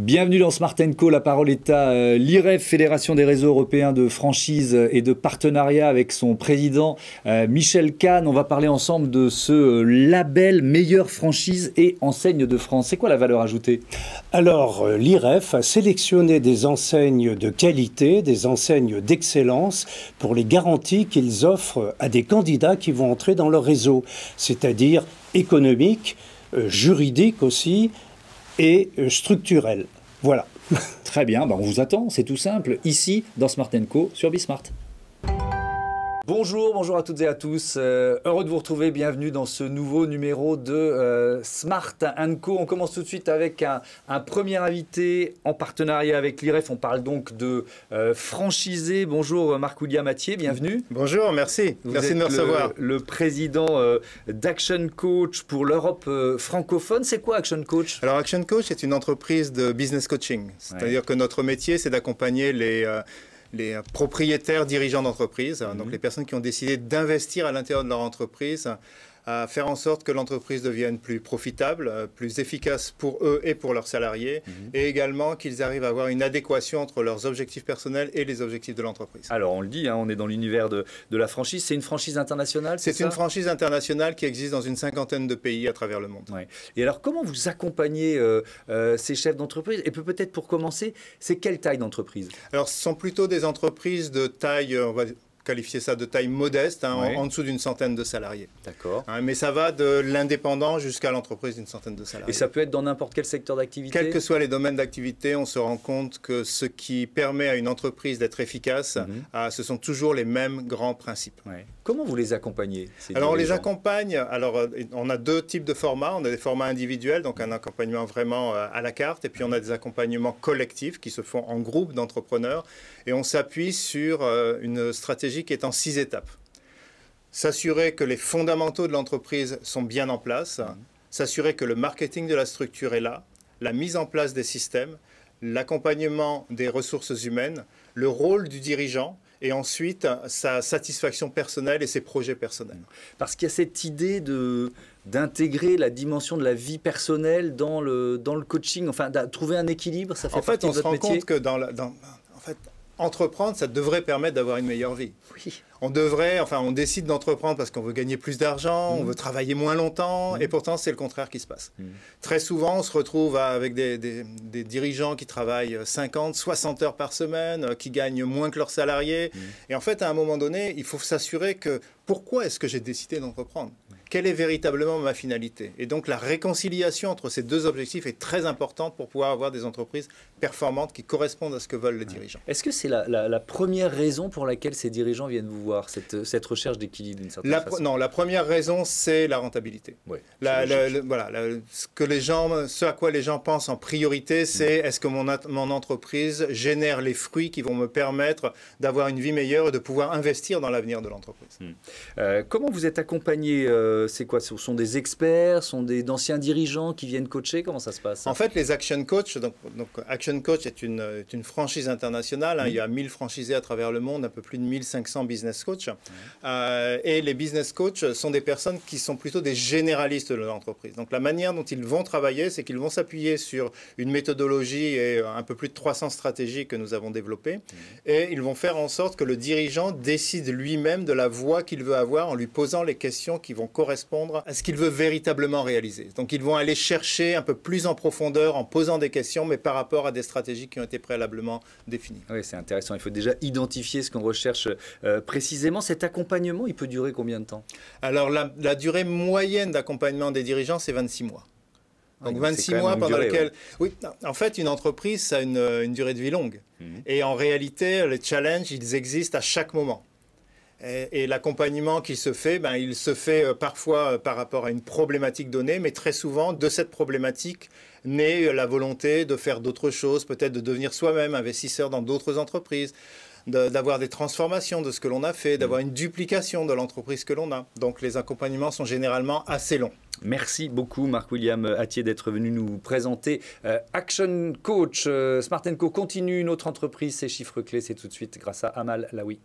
Bienvenue dans Smart & Co. La parole est à l'IREF, Fédération des réseaux européens de franchise et de partenariat, avec son président Michel Kahn. On va parler ensemble de ce label meilleure franchise et enseigne de France. C'est quoi la valeur ajoutée? Alors, l'IREF a sélectionné des enseignes de qualité, des enseignes d'excellence pour les garanties qu'ils offrent à des candidats qui vont entrer dans leur réseau, c'est-à-dire économique, juridique aussi, et structurel. Voilà. Très bien, on vous attend, c'est tout simple, ici dans Smart & Co. sur Bismart. Bonjour à toutes et à tous. Heureux de vous retrouver. Bienvenue dans ce nouveau numéro de Smart & Co. On commence tout de suite avec un premier invité en partenariat avec l'IREF. On parle donc de franchisé. Bonjour Marc-William Mathieu, bienvenue. Bonjour, merci. Merci de me recevoir. Le président d'Action Coach pour l'Europe francophone. C'est quoi Action Coach? Alors Action Coach est une entreprise de business coaching. C'est-à-dire que notre métier, c'est d'accompagner les propriétaires, dirigeants d'entreprise, donc les personnes qui ont décidé d'investir à l'intérieur de leur entreprise, à faire en sorte que l'entreprise devienne plus profitable, plus efficace pour eux et pour leurs salariés, et également qu'ils arrivent à avoir une adéquation entre leurs objectifs personnels et les objectifs de l'entreprise. Alors on le dit, on est dans l'univers de la franchise. C'est une franchise internationale? C'est une franchise internationale qui existe dans une 50aine de pays à travers le monde. Ouais. Et alors comment vous accompagnez ces chefs d'entreprise? Et peut-être pour commencer, c'est quelle taille d'entreprise? Alors ce sont plutôt des entreprises de taille, on va qualifier ça de taille modeste, en dessous d'une centaine de salariés. D'accord. Mais ça va de l'indépendant jusqu'à l'entreprise d'une centaine de salariés. Et ça peut être dans n'importe quel secteur d'activité? Quels que soient les domaines d'activité, on se rend compte que ce qui permet à une entreprise d'être efficace, ce sont toujours les mêmes grands principes. Ouais. Comment vous les accompagnez? Alors on les accompagne, on a deux types de formats. On a des formats individuels, donc un accompagnement vraiment à la carte, et puis on a des accompagnements collectifs qui se font en groupe d'entrepreneurs, et on s'appuie sur une stratégie qui est en 6 étapes. S'assurer que les fondamentaux de l'entreprise sont bien en place, s'assurer que le marketing de la structure est là, la mise en place des systèmes, l'accompagnement des ressources humaines, le rôle du dirigeant, et ensuite sa satisfaction personnelle et ses projets personnels. Parce qu'il y a cette idée d'intégrer la dimension de la vie personnelle dans le coaching, enfin de trouver un équilibre, ça fait partie de votre métier. On se rend compte que entreprendre, ça devrait permettre d'avoir une meilleure vie. Oui. On décide d'entreprendre parce qu'on veut gagner plus d'argent, on veut travailler moins longtemps, et pourtant c'est le contraire qui se passe. Très souvent, on se retrouve avec des dirigeants qui travaillent 50, 60 heures par semaine, qui gagnent moins que leurs salariés. Et en fait, à un moment donné, il faut s'assurer que pourquoi est-ce que j'ai décidé d'entreprendre? Quelle est véritablement ma finalité? Et donc la réconciliation entre ces deux objectifs est très importante pour pouvoir avoir des entreprises performantes qui correspondent à ce que veulent les dirigeants. Est-ce que c'est la première raison pour laquelle ces dirigeants viennent vous voir, cette recherche d'équilibre d'une certaine façon? Non, la première raison, c'est la rentabilité. Oui, ce à quoi les gens pensent en priorité, c'est est-ce que mon entreprise génère les fruits qui vont me permettre d'avoir une vie meilleure et de pouvoir investir dans l'avenir de l'entreprise. Comment vous êtes accompagné? C'est quoi? Ce sont des experts, ce sont d'anciens dirigeants qui viennent coacher? Comment ça se passe? En fait, les Action Coach, donc Action Coach est une franchise internationale. Il y a 1000 franchisés à travers le monde, un peu plus de 1500 business coach. Et les business coach sont des personnes qui sont plutôt des généralistes de l'entreprise. Donc la manière dont ils vont travailler, c'est qu'ils vont s'appuyer sur une méthodologie et un peu plus de 300 stratégies que nous avons développées. Et ils vont faire en sorte que le dirigeant décide lui-même de la voie qu'il veut avoir en lui posant les questions qui vont correspondre à ce qu'il veut véritablement réaliser. Donc ils vont aller chercher un peu plus en profondeur en posant des questions, mais par rapport à des stratégies qui ont été préalablement définies. Oui, c'est intéressant. Il faut déjà identifier ce qu'on recherche précisément. Cet accompagnement, il peut durer combien de temps? Alors la durée moyenne d'accompagnement des dirigeants, c'est 26 mois. Donc 26 mois pendant lesquels... Oui, en fait, une entreprise, ça a une durée de vie longue. Et en réalité, les challenges, ils existent à chaque moment. Et l'accompagnement qui se fait, il se fait parfois par rapport à une problématique donnée, mais très souvent, de cette problématique naît la volonté de faire d'autres choses, peut-être de devenir soi-même investisseur dans d'autres entreprises, d'avoir des transformations de ce que l'on a fait, d'avoir une duplication de l'entreprise que l'on a. Donc les accompagnements sont généralement assez longs. Merci beaucoup Marc-William Mathieu d'être venu nous présenter Action Coach. Smart & Co continue, notre entreprise, ses chiffres clés, c'est tout de suite grâce à Amal Laoui.